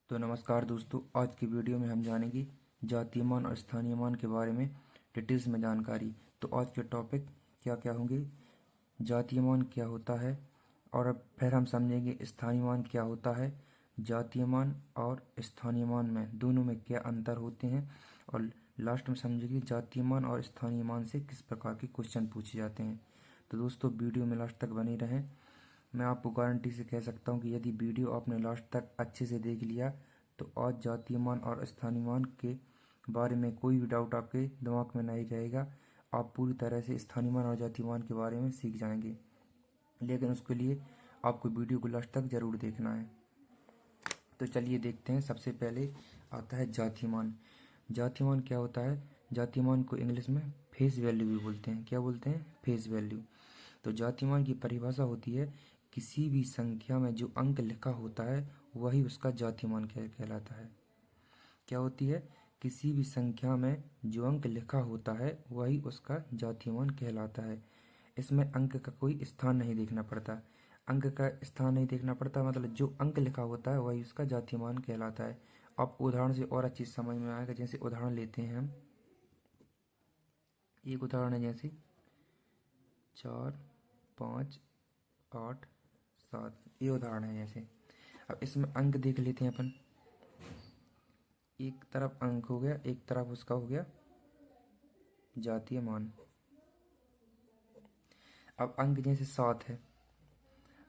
तो नमस्कार दोस्तों, आज की वीडियो में हम जानेंगे जातीय मान और स्थानीय मान के बारे में डिटेल्स में जानकारी। तो आज के टॉपिक क्या क्या होंगे, जातीय मान क्या होता है, और अब फिर हम समझेंगे स्थानीय मान क्या होता है, जातीय मान और स्थानीय मान में दोनों में क्या अंतर होते हैं, और लास्ट में समझेंगे जातीय मान और स्थानीय मान से किस प्रकार के क्वेश्चन पूछे जाते हैं। तो दोस्तों वीडियो में लास्ट तक बने रहें। मैं आपको गारंटी से कह सकता हूँ कि यदि वीडियो आपने लास्ट तक अच्छे से देख लिया तो आज जातीय मान और स्थानीय मान के बारे में कोई भी डाउट आपके दिमाग में नहीं रहेगा। आप पूरी तरह से स्थानीय मान और जातीय मान के बारे में सीख जाएंगे, लेकिन उसके लिए आपको वीडियो को लास्ट तक ज़रूर देखना है। तो चलिए देखते हैं। सबसे पहले आता है जातीय मान। जातीय मान क्या होता है? जातीय मान को इंग्लिश में फेस वैल्यू भी बोलते हैं। क्या बोलते हैं? Face value. तो जातीय मान की परिभाषा होती है किसी भी संख्या में जो अंक लिखा होता है वही उसका जातीय मान कहलाता है। क्या होती है? किसी भी संख्या में जो अंक लिखा होता है वही उसका जातीय मान कहलाता है। इसमें अंक का कोई स्थान नहीं देखना पड़ता। अंक का स्थान नहीं देखना पड़ता मतलब जो अंक लिखा होता है वही उसका जातीय मान कहलाता है। आपको उदाहरण से और अच्छी समझ में आएगा। जैसे उदाहरण लेते हैं हम, एक उदाहरण है जैसे 4, 5, 8, 7, ये उदाहरण है जैसे। अब इसमें अंक देख लेते हैं अपन। एक तरफ अंक हो गया, एक तरफ उसका हो गया जातीय मान। अब अंक जैसे 7 है,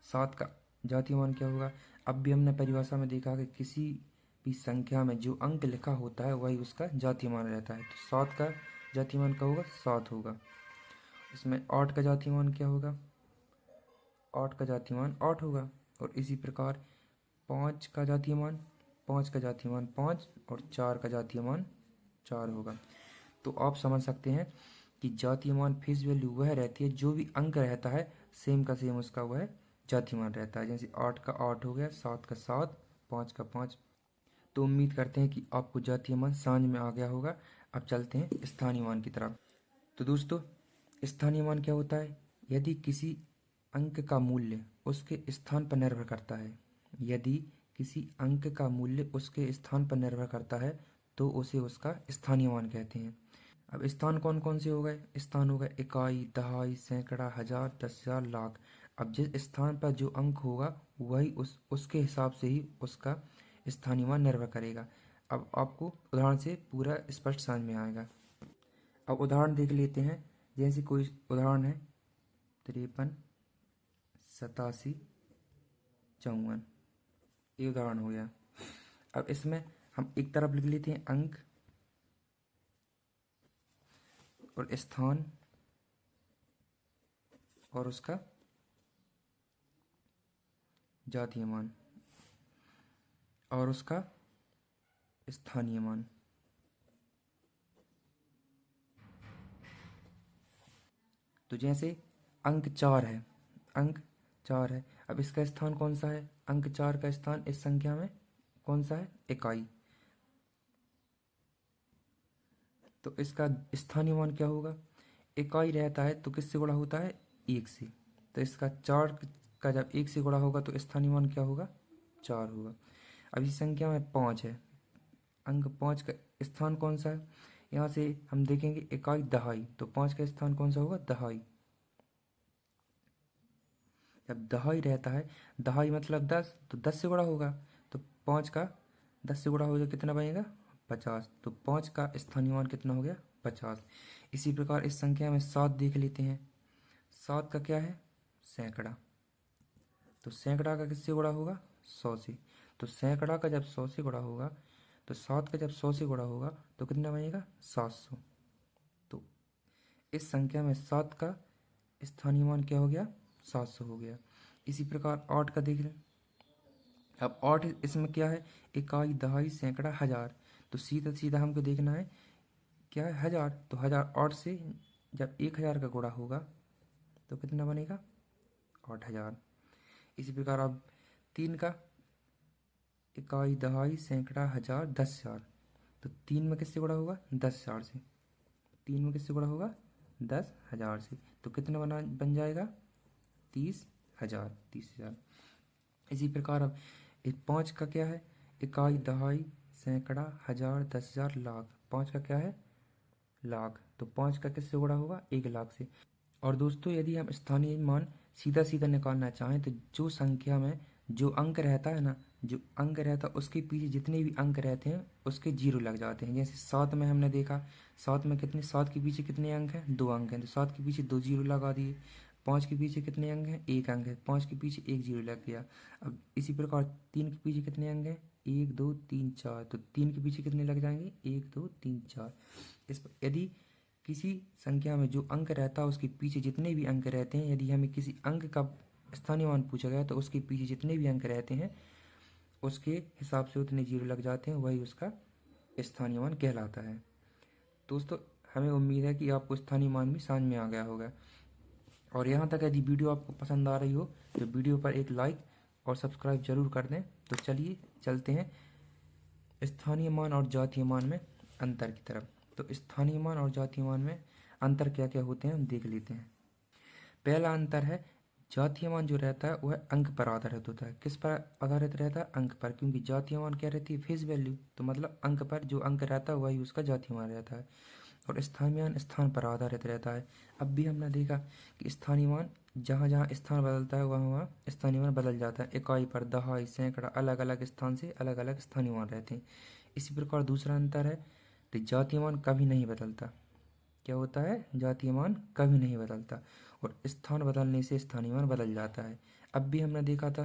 7 का जातीय मान क्या होगा? अब भी हमने परिभाषा में देखा कि किसी भी संख्या में जो अंक लिखा होता है वही उसका जातीय मान रहता है। तो 7 का जातीय मान क्या होगा? 7 होगा। इसमें 8 का जातीय मान क्या होगा? 8 का जातीय मान 8 होगा। और इसी प्रकार 5 का जातीय मान 5 और 4 का जातीय मान 4 होगा। तो आप समझ सकते हैं कि जातीय मान फेस वैल्यू वह रहती है जो भी अंक रहता है सेम का सेम उसका वह जातीय मान रहता है। जैसे 8 का 8 हो गया, 7 का 7, 5 का 5। तो उम्मीद करते हैं कि आपको जातीय मान समझ में आ गया होगा। अब चलते हैं स्थानीय मान की तरफ। तो दोस्तों, स्थानीय मान क्या होता है? यदि किसी अंक का मूल्य उसके स्थान पर निर्भर करता है, यदि किसी अंक का मूल्य उसके स्थान पर निर्भर करता है तो उसे उसका स्थानीय मान कहते हैं। अब स्थान कौन कौन से हो गए? स्थान हो गए इकाई, दहाई, सैकड़ा, हजार, 10,000, लाख। अब जिस स्थान पर जो अंक होगा वही उसके हिसाब से ही उसका स्थानीय मान निर्भर करेगा। अब आपको उदाहरण से पूरा स्पष्ट समझ में आएगा। अब उदाहरण देख लेते हैं। जैसे कोई उदाहरण है 53, 87, 54, ये उदाहरण हो गया। अब इसमें हम एक तरफ लिख लेते हैं अंक और स्थान और उसका जातीय मान और उसका स्थानीय मान। तो जैसे अंक 4 है, अंक 4 है। अब इसका स्थान कौन सा है? अंक 4 का स्थान इस संख्या में कौन सा है? इकाई। तो इसका स्थानीय मान क्या होगा? इकाई रहता है तो किससे गुणा होता है? 1 से। तो इसका 4 का जब 1 से गुणा होगा तो स्थानीय मान क्या होगा? 4 होगा। अब इस संख्या में 5 है, अंक 5 का स्थान कौन सा है? यहाँ से हम देखेंगे इकाई दहाई, तो 5 का स्थान कौन सा होगा? दहाई। जब दहाई रहता है, दहाई मतलब 10, तो 10 से गुणा होगा। तो 5 का 10 से गुणा हो जाए कितना बनेगा? 50। तो 5 का स्थानीय मान कितना हो गया? 50। इसी प्रकार इस संख्या में 7 देख लेते हैं। 7 का क्या है? सैकड़ा। तो सैकड़ा का किससे गुणा होगा? 100 से। तो सैकड़ा का जब 100 से गुणा होगा तो 7 का जब 100 से गुणा होगा तो कितना बनेगा? 700। तो इस संख्या में 7 का स्थानीय मान क्या हो गया? 700 हो गया। इसी प्रकार 8 का देख लें। अब 8 इसमें क्या है? इकाई, दहाई, सैकड़ा, हजार। तो सीधा सीधा हमको देखना है क्या है? हजार। तो हजार 8 से जब 1000 का गुणा होगा तो कितना बनेगा? 8000। इसी प्रकार अब 3 का इकाई, दहाई, सैकड़ा, हजार, 10,000। तो 3 में किससे गुणा होगा? 10,000 से। 3 में किससे गुणा होगा? 10,000 से। तो कितना बन जाएगा? 30,000। 30,000। इसी प्रकार अब 5 का क्या है? इकाई, दहाई, सैकड़ा, हजार, 10,000, लाख। 5 का क्या है? लाख। तो 5 का किससे गुणा होगा? 1,00,000 से। और दोस्तों यदि हम स्थानीय मान सीधा सीधा निकालना चाहें तो जो संख्या में जो अंक रहता है ना, जो अंक रहता है उसके पीछे जितने भी अंक रहते हैं उसके जीरो लग जाते हैं। जैसे 7 में हमने देखा, 7 में कितने, 7 के पीछे कितने अंक हैं? 2 अंक हैं, तो 7 के पीछे 2 जीरो लगा दिए। 5 के पीछे कितने अंक हैं? 1 अंक है, 5 के पीछे 1 जीरो लग गया। अब इसी प्रकार 3 के पीछे कितने अंक हैं? 1 2 3 4, तो 3 के पीछे कितने लग जाएंगे? 1 2 3 4। यदि किसी संख्या में जो अंक रहता है उसके पीछे जितने भी अंक रहते हैं, यदि हमें किसी अंक का स्थानीय मान पूछा गया तो उसके पीछे जितने भी अंक रहते हैं उसके हिसाब से उतने जीरो लग जाते हैं, वही उसका स्थानीय मान कहलाता है। दोस्तों हमें उम्मीद है कि आपको स्थानीय मान भी समझ में आ गया होगा। और यहाँ तक यदि वीडियो आपको पसंद आ रही हो तो वीडियो पर एक लाइक और सब्सक्राइब जरूर कर दें। तो चलिए चलते हैं स्थानीय मान और जातीय मान में अंतर की तरफ। तो स्थानीय मान और जातीय मान में अंतर क्या क्या होते हैं हम देख लेते हैं। पहला अंतर है, जातीय मान जो रहता है वह अंक पर आधारित होता है। किस पर आधारित रहता है? अंक पर, क्योंकि जातीय मान क्या रहती है? फेस वैल्यू, तो मतलब अंक पर जो अंक रहता है वही उसका जातीय मान रहता है। और स्थानीय मान स्थान पर आधारित रहता है। अब भी हमने देखा कि स्थानीय मान जहाँ जहाँ स्थान बदलता है वहाँ वहाँ स्थानीय मान बदल जाता है। इकाई पर, दहाई, सैकड़ा, अलग अलग स्थान से अलग अलग स्थानीय मान रहते हैं। इसी प्रकार दूसरा अंतर है, तो जातीय मान कभी नहीं बदलता। क्या होता है? जातीय मान कभी नहीं बदलता, और स्थान बदलने से स्थानीय मान बदल जाता है। अब भी हमने देखा था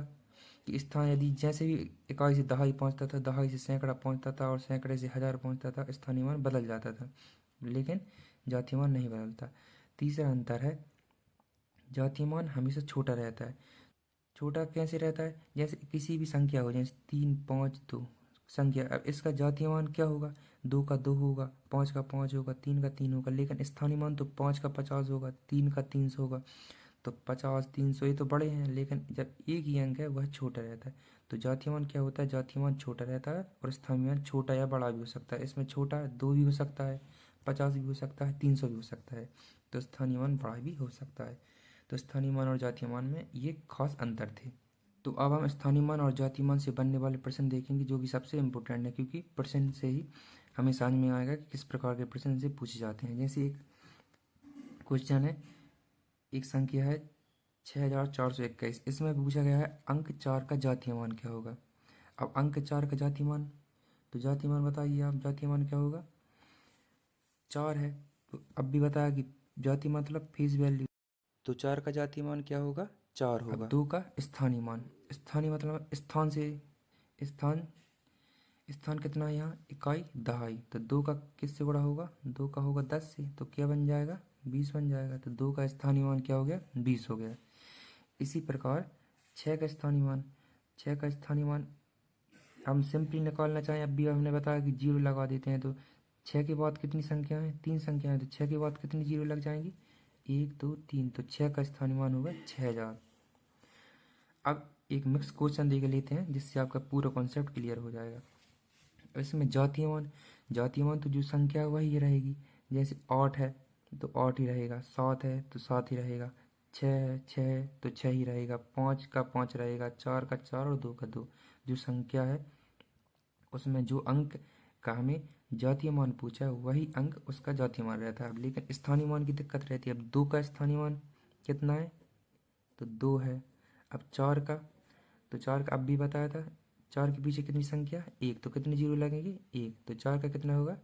कि स्थान यदि जैसे भी इकाई से दहाई पहुंचता था, दहाई से सैकड़ा पहुंचता था और सैकड़े से हजार पहुंचता था, स्थानीय मान बदल जाता था, लेकिन जातीय मान नहीं बदलता। तीसरा अंतर है, जातीय मान हमेशा छोटा रहता है। छोटा कैसे रहता है? जैसे किसी भी संख्या हो, जैसे 3 5 2 संख्या, अब इसका जातीय मान क्या होगा? 2 का 2 होगा, 5 का 5 होगा, 3 का 3 होगा, लेकिन स्थानीय मान तो 5 का 50 होगा, 3 का 300 होगा। तो 50 300 ये तो बड़े हैं, लेकिन जब एक ही अंक है वह छोटा रहता है। तो जातीय मान क्या होता है? जातीय मान छोटा रहता है और स्थानीय मान छोटा या बड़ा भी हो सकता है। इसमें छोटा 2 भी हो सकता है, 50 भी हो सकता है, 300 भी हो सकता है, तो स्थानीय मान बड़ा भी हो सकता है। तो स्थानीय मान और जातीय मान में ये खास अंतर थे। तो अब हम स्थानीय मान और जातीय मान से बनने वाले प्रश्न देखेंगे, जो कि सबसे इम्पोर्टेंट है, क्योंकि प्रश्न से ही हमें समझ में आएगा कि किस प्रकार के प्रश्न से पूछे जाते हैं। जैसे एक क्वेश्चन है, एक संख्या है 6421, इसमें पूछा गया है अंक 4 का जातीय मान क्या होगा। अब अंक 4 का जातीय मान, तो जातीय मान बताइए आप, जातीय मान क्या होगा? 4 है। तो अब भी बताया कि जातीय मतलब फेस वैल्यू, तो 4 का जातीय मान क्या होगा? 4 होगा। अब 2 का स्थानीय मान, स्थानीय मतलब स्थान से, स्थान, स्थान कितना है यहाँ? इकाई, दहाई, तो 2 का किससे गुणा होगा? 2 का होगा 10 से, तो क्या बन जाएगा? 20 बन जाएगा। तो 2 का स्थानीय मान क्या हो गया? 20 हो गया। इसी प्रकार 6 का स्थानीय मान, 6 का स्थानीय मान हम सिंपली निकालना चाहें, अब भी हमने बताया कि जीरो लगा देते हैं। तो 6 के बाद कितनी संख्या है? 3 संख्या है, तो 6 के बाद कितनी जीरो लग जाएंगी? 1 2 3, तो 6 का स्थानीय मान होगा 6000। अब एक मिक्स क्वेश्चन देख लेते हैं जिससे आपका पूरा कॉन्सेप्ट क्लियर हो जाएगा। इसमें जातीय मान, जातीय मान तो जो संख्या है वही रहेगी। जैसे 8 है तो 8 ही रहेगा, 7 है तो 7 ही रहेगा, 6 है 6 है तो 6 ही रहेगा, 5 का 5 रहेगा, 4 का 4 और 2 का 2। जो संख्या है उसमें जो अंक का हमें जातीय मान पूछा है वही अंक उसका जातीय मान रहता है। अब लेकिन स्थानीय मान की दिक्कत रहती है। अब 2 का स्थानीय मान कितना है? तो 2 है। अब 4 का, तो 4 का अब भी बताया था, 4 के पीछे कितनी संख्या? 1, तो कितने जीरो लगेंगे? 1, तो 4 का कितना होगा?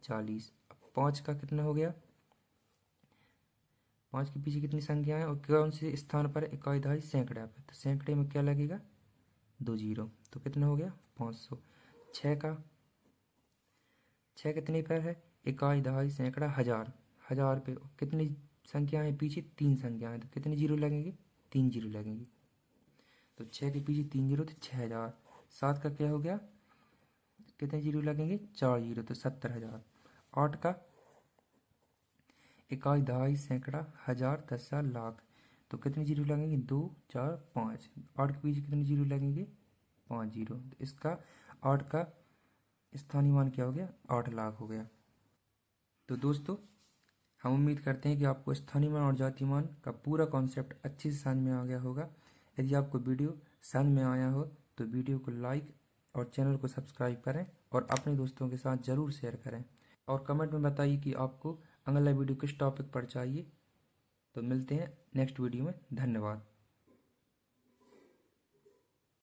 40। अब 5 का कितना हो गया? 5 के पीछे कितनी संख्या है और कौन से स्थान पर? इकाई, दहाई, सैकड़ा पे, तो सैकड़े में क्या लगेगा? 2 जीरो, तो कितना हो गया? 500। 6 का, 6 कितने पर है? इकाई, दहाई, सैकड़ा, हजार, हजार पे कितनी संख्या है पीछे? 3 संख्या है, तो कितने जीरो लगेंगे? 3 जीरो लगेंगे। तो 6 के पीछे 3 जीरो तो 6000। 7 का क्या हो गया? कितने जीरो लगेंगे? 4 जीरो, तो 70,000। 8 का, इकाई, दहाई, सैकड़ा, हजार, 10,000, लाख, तो कितने जीरो लगेंगे? 2 4 5। 8 के पीछे कितने जीरो लगेंगे? 5 जीरो, तो इसका 8 का स्थानीय मान क्या हो गया? 8 लाख हो गया। तो दोस्तों हम उम्मीद करते हैं कि आपको स्थानीय मान और जातीय मान का पूरा कॉन्सेप्ट अच्छे से समझ में आ गया होगा। यदि आपको वीडियो समझ में आया हो तो वीडियो को लाइक और चैनल को सब्सक्राइब करें और अपने दोस्तों के साथ ज़रूर शेयर करें और कमेंट में बताइए कि आपको अगला वीडियो किस टॉपिक पर चाहिए। तो मिलते हैं नेक्स्ट वीडियो में। धन्यवाद।